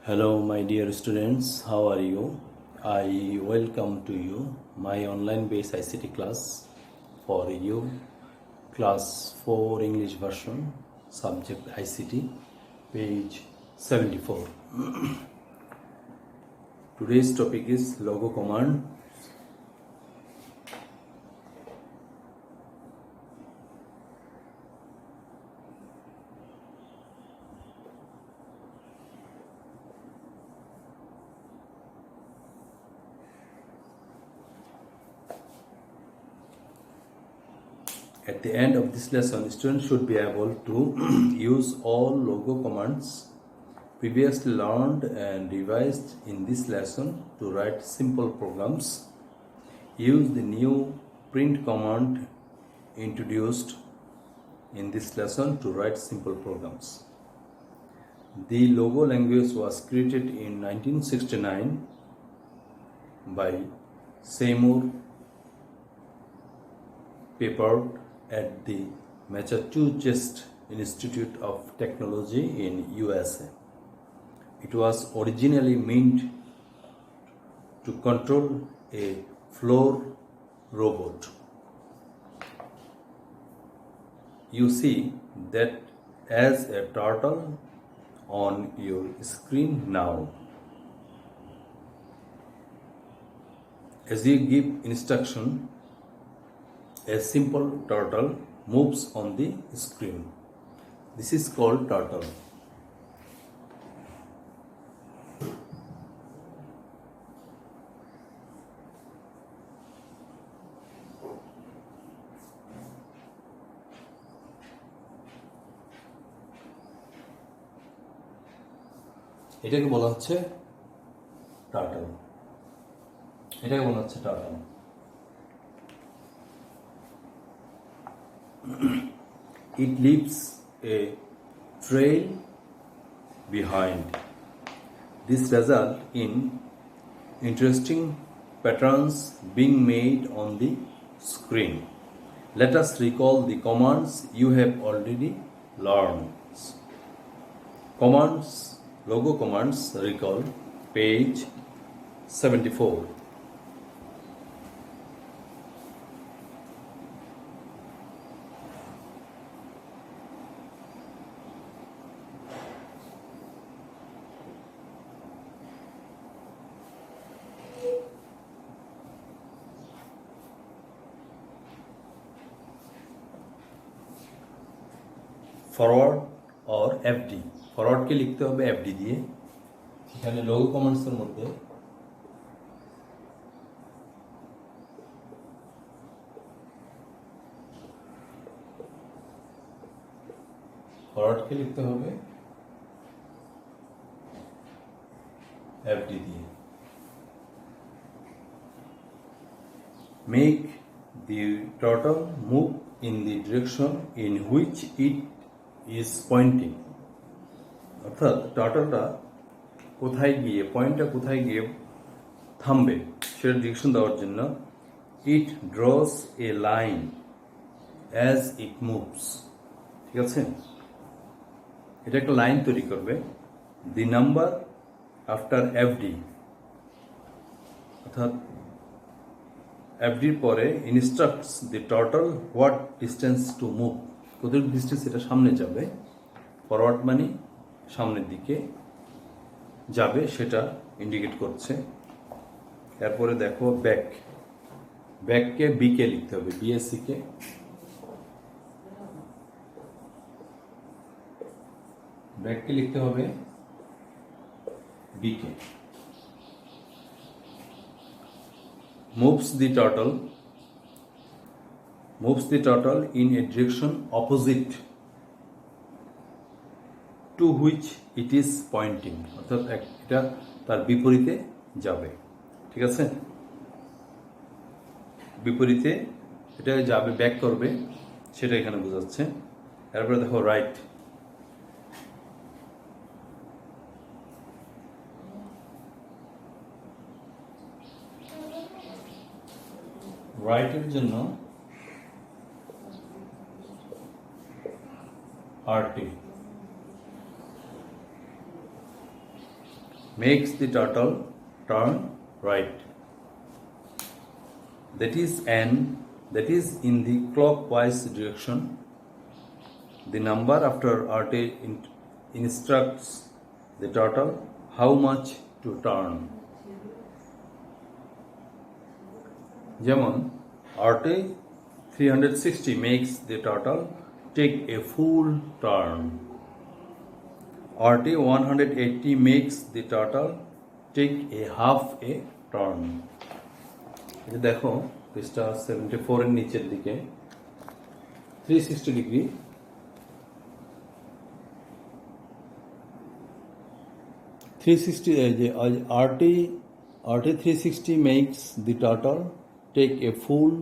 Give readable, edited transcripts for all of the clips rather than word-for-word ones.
Hello, my dear students. How are you? I welcome to you my online-based ICT class for you, class 4 English version, subject ICT, page 74. Today's topic is logo command. At the end of this lesson, students should be able to use all logo commands previously learned and revised in this lesson to write simple programs. Use the new print command introduced in this lesson to write simple programs. The logo language was created in 1969 by Seymour Papert at the Massachusetts Institute of Technology in USA. It was originally meant to control a floor robot. You see that as a turtle on your screen now. As you give instruction, a simple turtle moves on the screen. This is called turtle. এটাকে বলা হচ্ছে turtle. এটাকে বলা হচ্ছে turtle. It leaves a trail behind. This results in interesting patterns being made on the screen. Let us recall the commands you have already learned. Commands, logo commands, recall, page 74. Forward or FD. ফরওয়ার্ডকে লিখতে হবে FD দিয়ে। এখানে logo কমান্ডসের মধ্যে ফরওয়ার্ডকে লিখতে হবে FD দিয়ে। Make the turtle move in the direction in which it is pointing. অর্থাৎ টার্টলটা কোথায় গিয়ে, পয়েন্টটা কোথায় গিয়ে থামবে সেটা ডিরেকশন দেওয়ার জন্য it draws a line as it moves. ঠিক আছে, এটা একটা লাইন তৈরি করবে। দি নাম্বার আফটার এফডি, অর্থাৎ এফডির পরে instructs the turtle what distance to move, কতটুকু ডিস্টেন্স এটা সামনে যাবে। ফরওয়ার্ড মানে সামনের দিকে যাবে সেটা ইন্ডিকেট করছে। এরপরে দেখো ব্যাক। ব্যাককে বিকে লিখতে হবে, বিএসসিকে। ব্যাককে লিখতে হবে বিকে। moves the turtle in a direction opposite to which it is pointing, অর্থাৎ এটা তার বিপরীতে যাবে। ঠিক আছে, বিপরীতে এটা যাবে, ব্যাক করবে, সেটা এখানে বোঝাচ্ছে। এরপরে দেখো রাইট। রাইটের জন্য RT. makes the turtle turn right. That is in the clockwise direction. The number after RT instructs the turtle how much to turn. যেমন RT 360 makes the turtle take a full turn. RT 180 makes the turtle take a half a turn. এই দেখো পৃষ্ঠা 74 এর নিচের দিকে 360 degree RT 360 makes the turtle take a full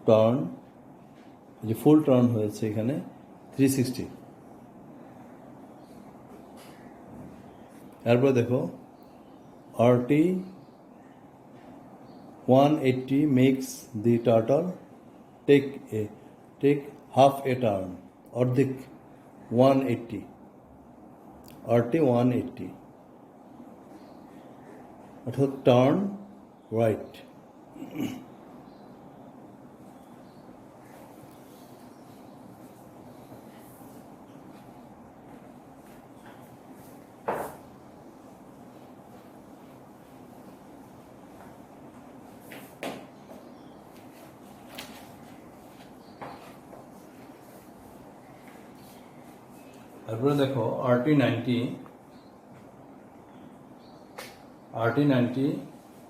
turn. যে ফুল turn হয়েছে এখানে 360। এরপর দেখো RT 180 makes the turtle take half a turn. অর্ধেক 180 RT 180 অর্থাৎ টার্ন রাইট। তারপরে দেখো RT 90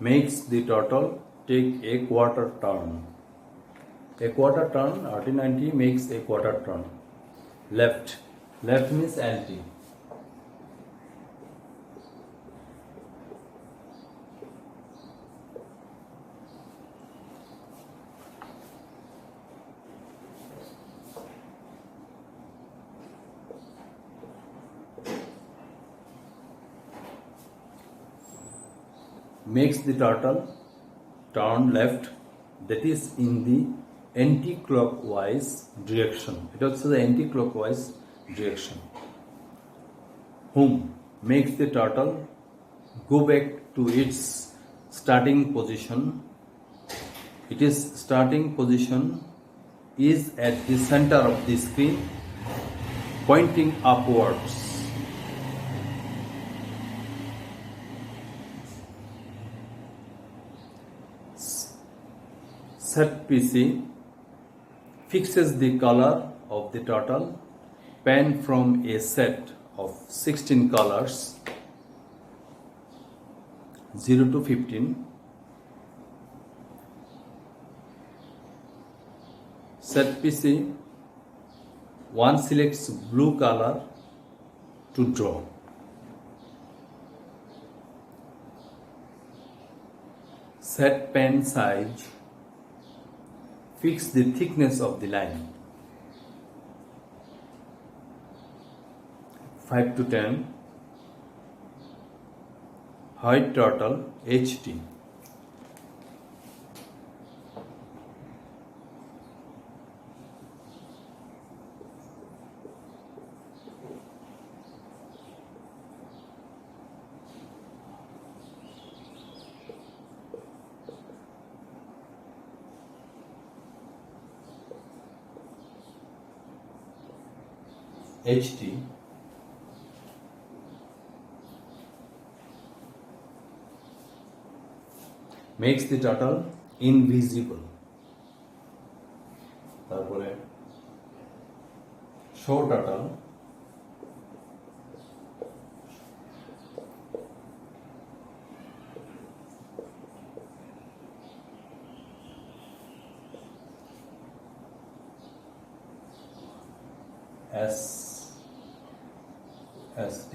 makes the turtle take a quarter turn. A quarter turn, RT 90 makes a quarter turn. Left means anti. Makes the turtle turn left, that is in the anti-clockwise direction. It also the anti-clockwise direction. Whom makes the turtle go back to its starting position. It is starting position is at the center of the screen, pointing upwards. Set PC fixes the color of the turtle pen from a set of 16 colors 0 to 15. Set PC 1 selects blue color to draw. Set pen size fix the thickness of the line 5 to 10. White turtle HT. HT makes the turtle invisible. তারপরে show turtle ST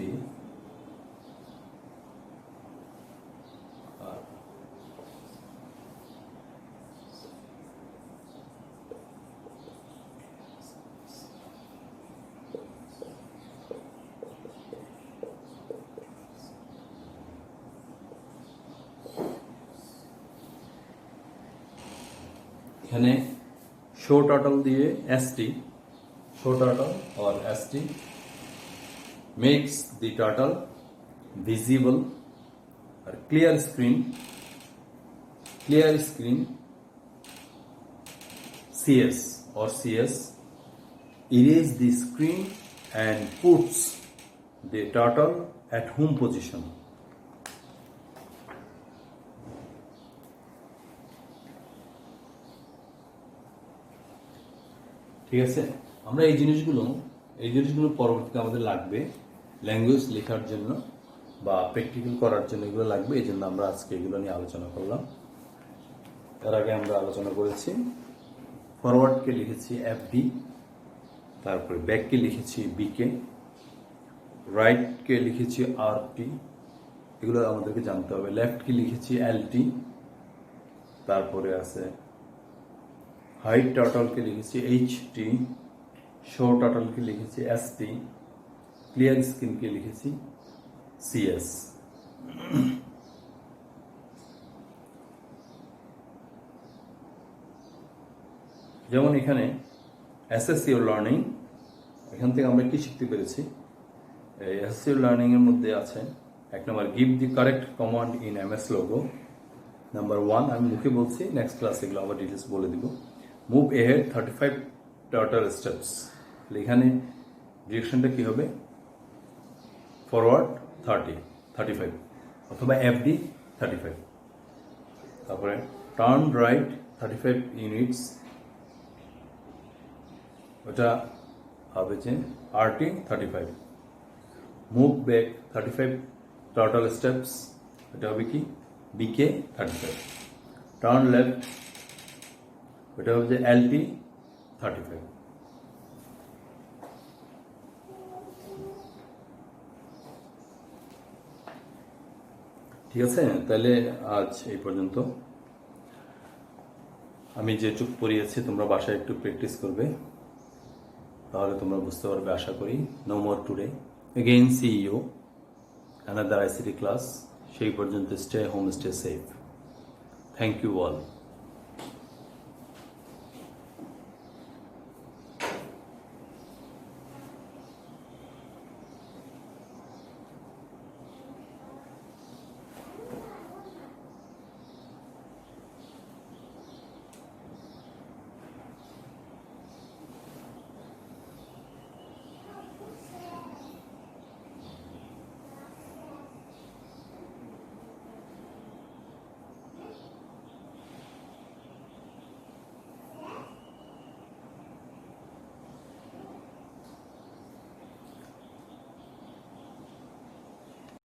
এখানে show turtle দিয়ে ST show turtle or ST makes the turtle visible or clear screen CS or CS erase the screen and puts the turtle at home position. ঠিক আছে, আমরা এই জিনিসগুলো পরবর্তীতে আমাদের লাগবে ল্যাঙ্গুয়েজ লেখার জন্য বা প্র্যাকটিক্যাল করার জন্য, এগুলো লাগবে। এই জন্য আমরা আজকে এগুলো নিয়ে আলোচনা করলাম। এর আগে আমরা আলোচনা করেছি ফরওয়ার্ডকে লিখেছি FD, তারপরে ব্যাককে লিখেছি BK, রাইটকে লিখেছি RT, এগুলো আমাদেরকে জানতে হবে। লেফটকে লিখেছি LT, তারপরে আছে হাইট টার্টলকে লিখেছি HT, শো টার্টলকে লিখেছি ST, ক্লিয়ার স্ক্রিনকে লিখেছি CS। যেমন এখানে অ্যাসেস ইওর লার্নিং, এখান থেকে আমরা কি শিখতে পেরেছি? অ্যাসেস ইওর লার্নিং এর মধ্যে আছে 1 number give the correct command in MS Logo. Number 1 আমি মুখে বলছি, নেক্সট ক্লাসে এগুলো আবার ডিটেলস বলে দিব। মুভ এহেড 35 টার্টল স্টেপস, এখানে ডিরেকশনটা কি হবে? ফরওয়ার্ড 35 অথবা FD 35, তারপরে টার্ন রাইট 35 ইউনিটস, ওটা হবে যে RT 35। Move back 35 turtle steps, এটা হবে কি BK 35। টার্ন লেফট, এটা হবে যে LT 35। ঠিক আছে, তাহলে আজ এই পর্যন্ত। আমি যেটুকু পড়িয়েছি তোমরা বাসায় একটু প্র্যাকটিস করবে, তাহলে তোমরা বুঝতে পারবে আশা করি। No more today, again see you another ICT class. সেই পর্যন্ত stay home, stay safe. Thank you all.